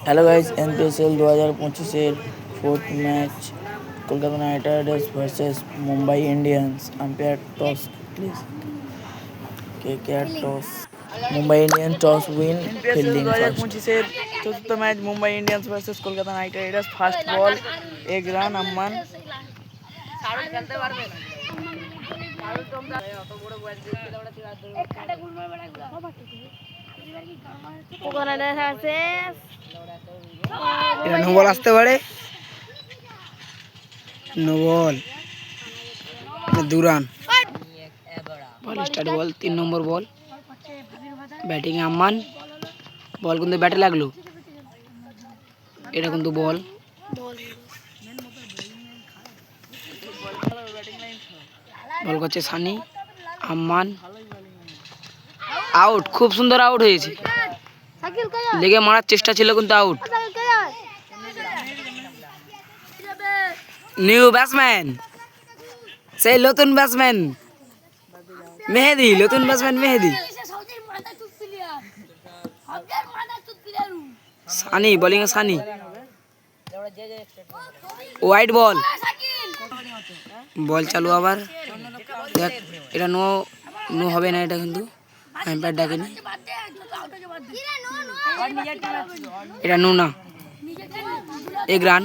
Hello guys, NPSL 2025-এর fourth match Kolkata Knight Riders versus Mumbai Indians. Umpire toss please. KKR toss. Mumbai Indians toss win fielding first. 2025-এর চতুর্থ match Mumbai Indians versus Kolkata Knight Riders. First ball 1 run Amman. No ball আসতে পারে, no ball, 2 run. Ball start, ball 3 number ball. Batting এ Amman. Ball কিন্তু ব্যাটে লাগলো, এটা কিন্তু বল। বল করছে সানি। আম্মান আউট, খুব সুন্দর আউট হয়েছে। লেগে মারার চেষ্টা ছিল কিন্তু আউট। নিউ ব্যাটসম্যান, সেই নতুন ব্যাটসম্যান মেহেদি, নতুন ব্যাটসম্যান মেহেদি। সানি বোলিং এ সানি। ওয়াইড বল, বল চালু আবার। দেখ, এটা নো নো হবে না, এটা কিন্তু আম্পায়ার ডাকেনি, এটা নো না। 1 run.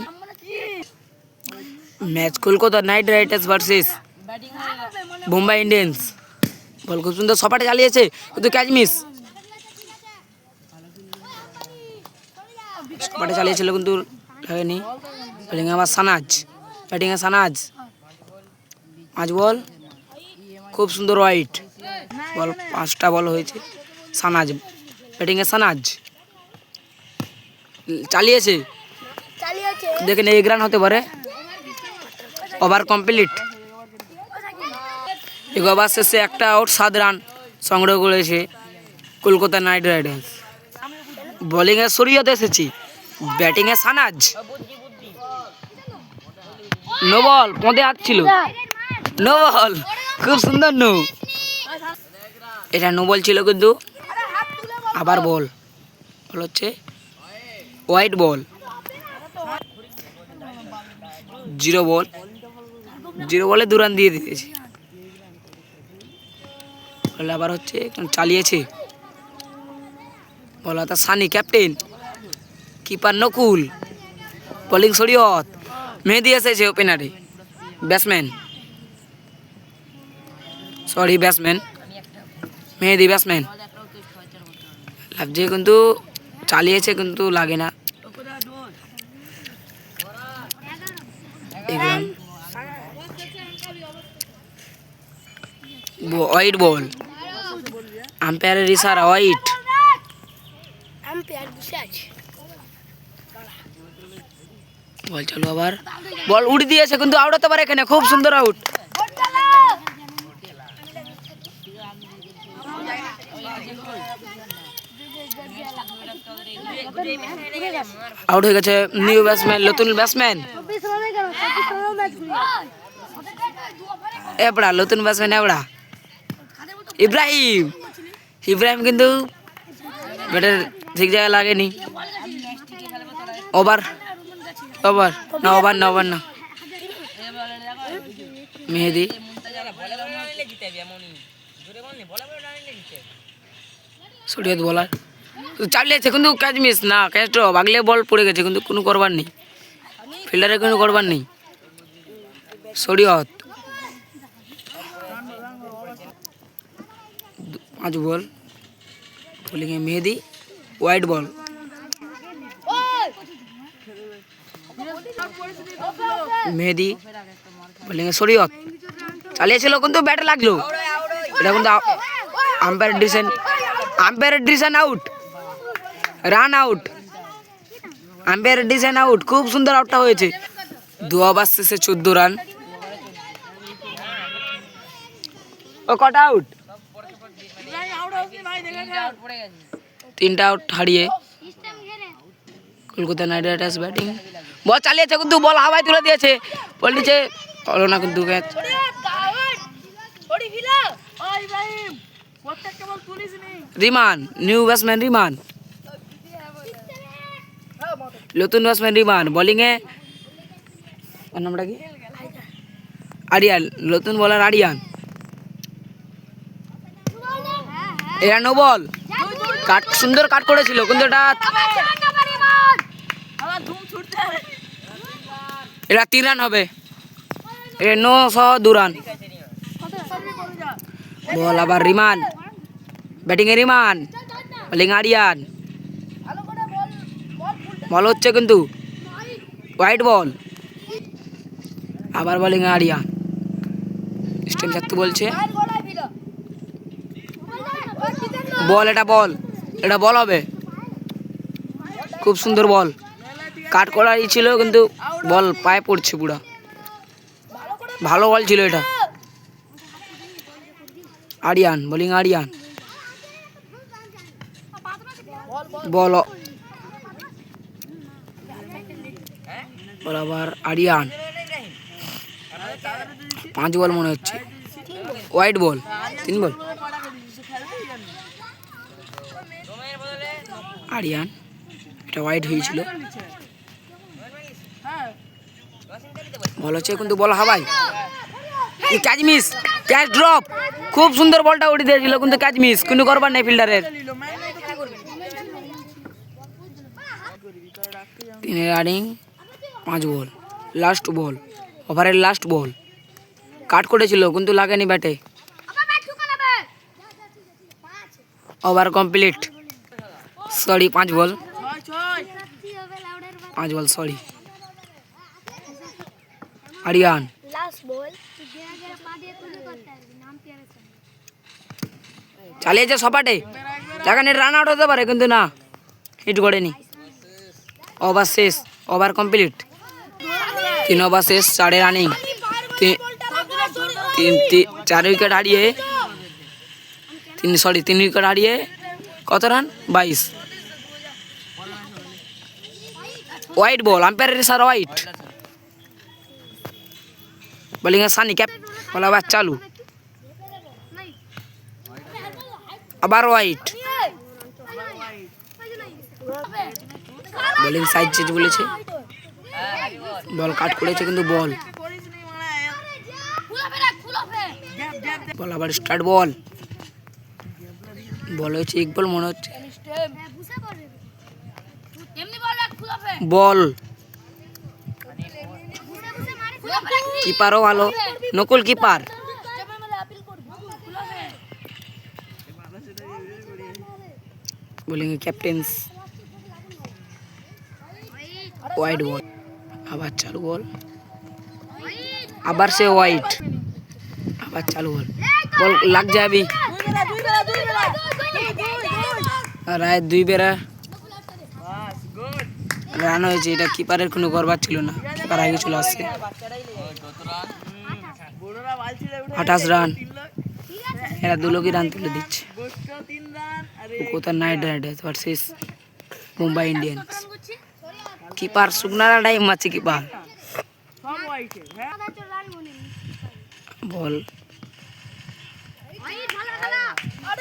Match Kolkata Knight Riders versus Mumbai Indians. Ball খুব সুন্দর সপাটে চালিয়েছে কিন্তু ক্যাচ মিস। সপাটে চালিয়েছিল কিন্তু লাগেনি। ব্যাটিং আবার সানাজ, ব্যাটিং এ সানাজ। 5 বল, খুব সুন্দর ওয়াইড বল। 5টা বল হয়েছে। সানাজ, ব্যাটিং এ সানাজ চালিয়েছে, দেখেন 1 রান হতে পারে। Over complete. ওভার শেষে একটা আউট, 7 রান সংগ্রহ করেছে কলকাতা নাইট রাইডার্স। বোলিং এ শরীয়ত এসেছি, ব্যাটিং এ সানাজ। নো বল, পদে হাত ছিল, নো বল, খুব সুন্দর নো। এটা নো বল ছিল কিন্তু আবার বল। বল হচ্ছে হোয়াইট বল। 0 বল, 0 বলে 2 রান দিয়ে দিয়েছে। আবার হচ্ছে চালিয়েছে। বল হাতে Sunny, captain. Keeper Nakul, bowling শরীয়ত। মেহেদি এসেছে ওপেনারে, ব্যাটসম্যান, সরি ব্যাটসম্যান মেহেদি, ব্যাটসম্যান লাগছে কিন্তু চালিয়েছে কিন্তু লাগে না। হোয়াইট বল, আম্পায়ারের ইশারা হোয়াইট। বল চালু আবার। বল উড়ে দিয়েছে কিন্তু আউট হতে পারে এখানে, খুব সুন্দর আউট। আউট হয়ে গেছে নিউ ব্যাটসম্যান, নতুন ব্যাটসম্যান এবড়া, নতুন ব্যাটসম্যান এবড়া ইব্রাহিম। ইব্রাহিম কিন্তু ব্যাটের ঠিক জায়গায় লাগেনি। ওভার, ওভার না, ওভার না, ওভার না। মেহেদি, শরীয়ত বলার চালিয়েছে কিন্তু ক্যাচ মিস না, ক্যাচ ড্রপ। আগলে বল পড়ে গেছে কিন্তু কোনো করবার নেই, ফিল্ডারের কোনো করবার নেই। শরীয়ত 5 বল, বোলিং এ Mehedi, white ball. Mehedi, bowling এ শরীয়ত চালিয়েছিল কিন্তু ব্যাটে লাগলো। এটা কিন্তু আম্পায়ারের ডিসিশন, আম্পায়ারের ডিসিশন আউট, রান আউট, আম্পায়ারের ডিসিশন আউট। খুব সুন্দর আউটটা হয়েছে। 2 ওভার শেষে 14 রান। ও কটা আউট? 3টা আউট হারিয়ে কলকাতা নাইট রাইডার্স ব্যাটিং। বল চালিয়েছে কিন্তু বল হাওয়ায় তুলে দিয়েছে, বল নিচে হলো না কিন্তু catch. Riman, new batsman Riman. নতুন ব্যাটসম্যান রিমান, বোলিংয়ে ওর নামটা কি? আরিয়ান, নতুন বলার আরিয়ান। এরা নো বল, কাট সুন্দর কাট করেছিল কিন্তু এটা 3 রান হবে। এটা 9 সহ 2 রান। বল আবার রিমান, ব্যাটিং এ রিমান, বোলিং আরিয়ান। বল হচ্ছে কিন্তু হোয়াইট বল, আবার বোলিং আরিয়ান। স্টেম ছাড়তে বলছে। বল, এটা বল হবে। খুব সুন্দর বল, কাট করারই ছিল কিন্তু বল পায়ে পড়ছে পুরা। ভালো বল ছিল এটা। আরিয়ান, বোলিং আরিয়ান। বল আবার আরিয়ান। 5 বল মনে হচ্ছে, হোয়াইট বল, 3 বল। আরিয়ান, এটা হোয়াইট হয়েছিল। বল হচ্ছে কিন্তু বল হাওয়াই, ক্যাচ মিস, ক্যাচ ড্রপ। খুব সুন্দর বলটা উড়ে দিয়েছিল কিন্তু ক্যাচ মিস, কিন্তু করবার নেই ফিল্ডারের। 3 রানিং, 5 বল, লাস্ট বল, ওভারের লাস্ট বল। কাট করেছিল কিন্তু লাগেনি ব্যাটে। Over complete. সরি 5 বল, 5 বল সরি। আরিয়ান, চালিয়েছে সপাটে, যেখানে রান আউট হতে পারে কিন্তু না, হিট করেনি। ওভার শেষ, ওভার কমপ্লিট। 3 ওভার শেষ, 4 রানিং, 4 উইকেট হারিয়ে 3 উইকেট হারিয়ে কত run? 22। White ball, আম্পায়ারের sir white. Bowling এ সানি ক্যাপ, বল আবার চালু, আবার হোয়াইট। বোলিং সাইড চেঞ্জ বলেছে, বল কাট করেছে কিন্তু বল আবার স্টার্ট। বল হয়েছে ইকবল মনে হচ্ছে। বল, কিপারও ভালো, Nakul keeper. Bowling captains, white ball, আবার চালু বল, আবার সে হোয়াইট, আবার চালু বল, বল লাগ যাবি। রায় 2 বেড়া রান হয়েছে। এটা কিপারের কোনো করবার ছিল না, কিপার আগে চলে আসছে। 28 রান, এরা 2 লোকই রান তুলে দিচ্ছে। কোথায় Knight Riders versus Mumbai Indians. Keeper শুকনারা টাইম মারছে কিপার। বল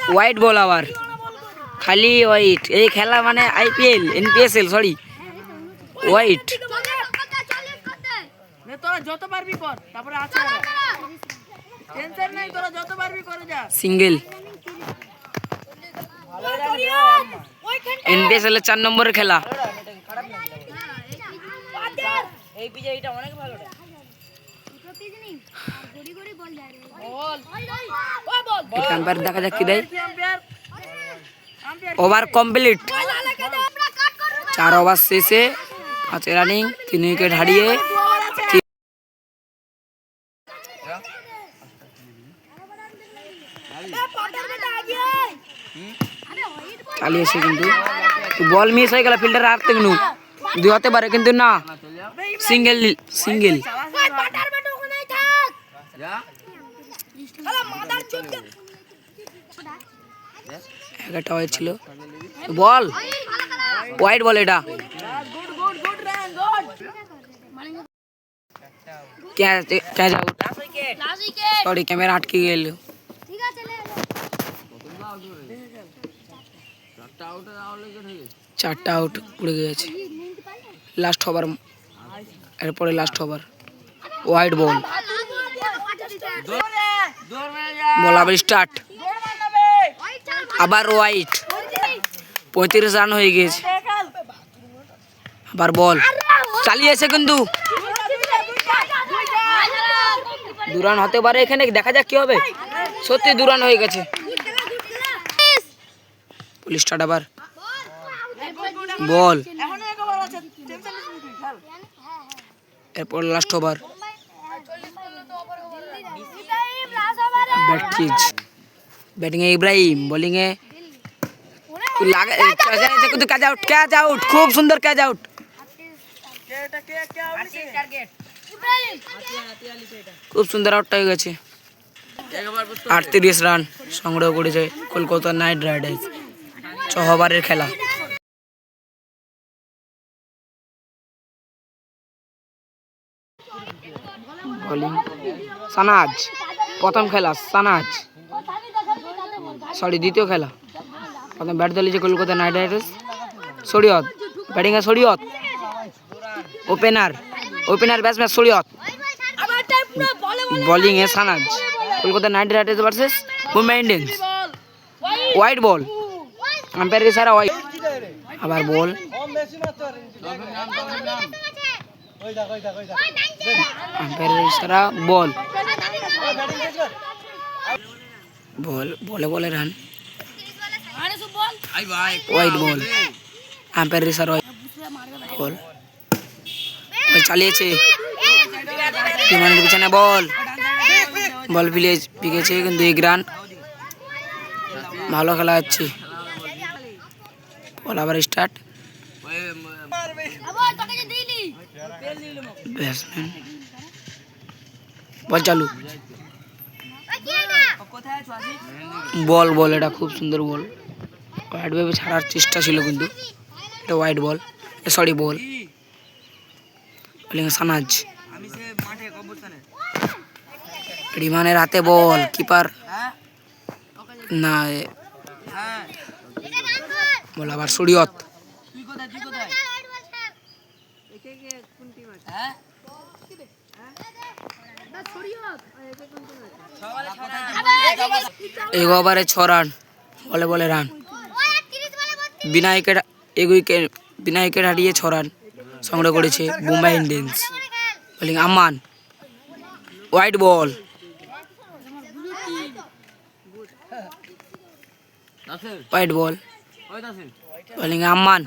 হোয়াইট বল, আবার খালি হোয়াইট। এই খেলা মানে IPL, NPSL sorry, white. Single, NPSL এর 4 নম্বরের খেলা। দেখা যাক কি দেয়। ওভার কমপ্লিট, 4 ওভার শেষে 5 রানিং, 3 উইকেট হারিয়ে চালিয়েছে কিন্তু বল মিস হয়ে গেল। ফিল্ডার হারতে কিন্তু 2 হতে পারে কিন্তু না, সিঙ্গেল। একটা হয়েছিল বল, হোয়াইট বল, এটা সরি ক্যামেরা আটকে গেল। 4টা আউট উড়ে গেছে। লাস্ট ওভার, এরপরে লাস্ট ওভার। হোয়াইট বল, বল আবার স্টার্ট, আবার হোয়াইট। 35 রান হয়ে গেছে। আবার বল চালিয়েছে কিন্তু 2 রান হতে পারে এখানে, দেখা যাক কি হবে। সত্যি 2 রান হয়ে গেছে। বল স্টার্ট, আবার বল, এরপর লাস্ট ওভার। ব্যাটিং এ ইব্রাহিম, বোলিং এ কিন্তু ক্যাচ আউট, খুব সুন্দর ক্যাচ আউট। খুব সুন্দর আউটটা হয়ে গেছে। 38 রান সংগ্রহ করেছে কলকাতা নাইট রাইডার্স। 6 ওভারের খেলা। বোলিং সানাজ, প্রথম খেলা সানাজ, সরি দ্বিতীয় খেলা। প্রথম ব্যাট দলিয়েছে কলকাতা নাইট রাইডার্স। শরীয়ত, ব্যাটিংয়ে শরীয়ত, ওপেনার ব্যাটসম্যান শরীয়ত, বোলিংয়ে Sanaj. Kolkata Knight Riders versus Mumbai Indians. White ball, আম্পায়ারের ইশারা হোয়াইট। আবার বল, আম্পায়ারের ইশারা বল, বলে রান। হোয়াইট বল, আম্পায়ারের ইশারা বল। বল চালিয়েছে, বিমানের পিছনে বল পিকেছে কিন্তু 1 রান। ভালো খেলা হচ্ছে। বল আবার স্টার্ট, ব্যাটসম্যান বল চালু, বল এটা খুব সুন্দর বল। হোয়াইট ভাবে ছাড়ার চেষ্টা ছিল কিন্তু এটা হোয়াইট বল, সরি বল। বোলিং সানাজ, রিমানের হাতে বল, কিপার না। বল আবার শরীয়ত, এই ওভারে 6 রান, বলে রান। বিনা উইকেট হারিয়ে 6 রান সংগ্রহ করেছে মুম্বাই ইন্ডিয়ান্স। বোলিং আমান, হোয়াইট বল, বোলিং আমান,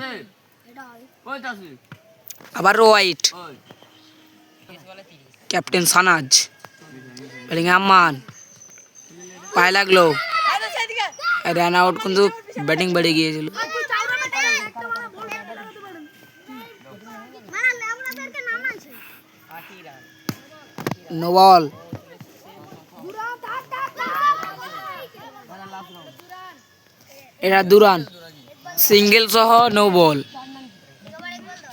আবার হোয়াইট। ক্যাপ্টেন সানাজ, বোলিং আমান, পায়ে লাগলো, রান আউট কিন্তু ব্যাটিং বেড়ে গিয়েছিল। নো বল, এটা 2 রান, সিঙ্গেল সহ নো বল,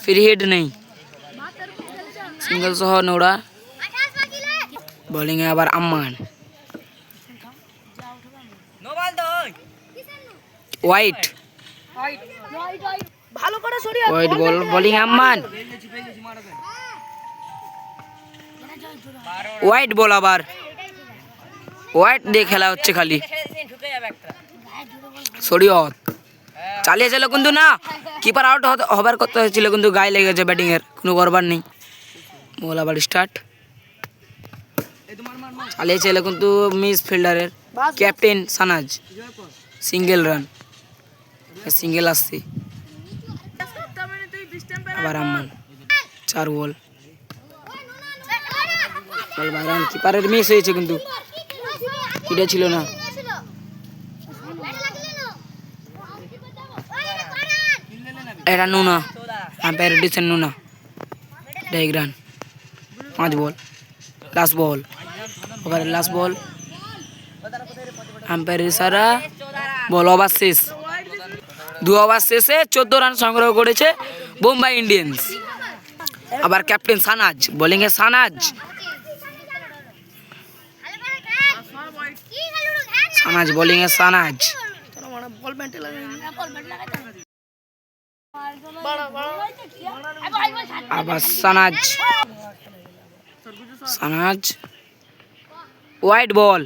ফ্রি হিট নেই, সিঙ্গেল সহ নোড়া। বোলিং এ আবার Amman, white ball, bowling Amman, white ball. আবার হোয়াইট দিয়ে খেলা হচ্ছে খালি। শরীয়ত চালিয়েছিল কিন্তু না, কিপার আউট হবার কথা হয়েছিল কিন্তু গায়ে লেগেছে ব্যাটিং এর, কোনো করবার নেই। বল আবার স্টার্ট, চালিয়েছিল কিন্তু মিস ফিল্ডারের captain Sanaj. Single run, single আসছে। আবার আম্মান, 4 বল, রান। কিপারের মিস হয়েছে কিন্তু এটা ছিল না। এটা নুনা, আম্পায়ার ডিসেন নুনা। 1 রান, 5 বল, লাস্ট বল, ওভারের লাস্ট বল। আম্পায়ারের ইশারা, বল ওভার শেষ। 2 ওভার শেষে 14 রান সংগ্রহ করেছে মুম্বাই ইন্ডিয়ান্স। আবার ক্যাপ্টেন সানাজ, বোলিং এ সানাজ, বোলিং এ সানাজ। আবার সানাজ সানাজ হোয়াইট বল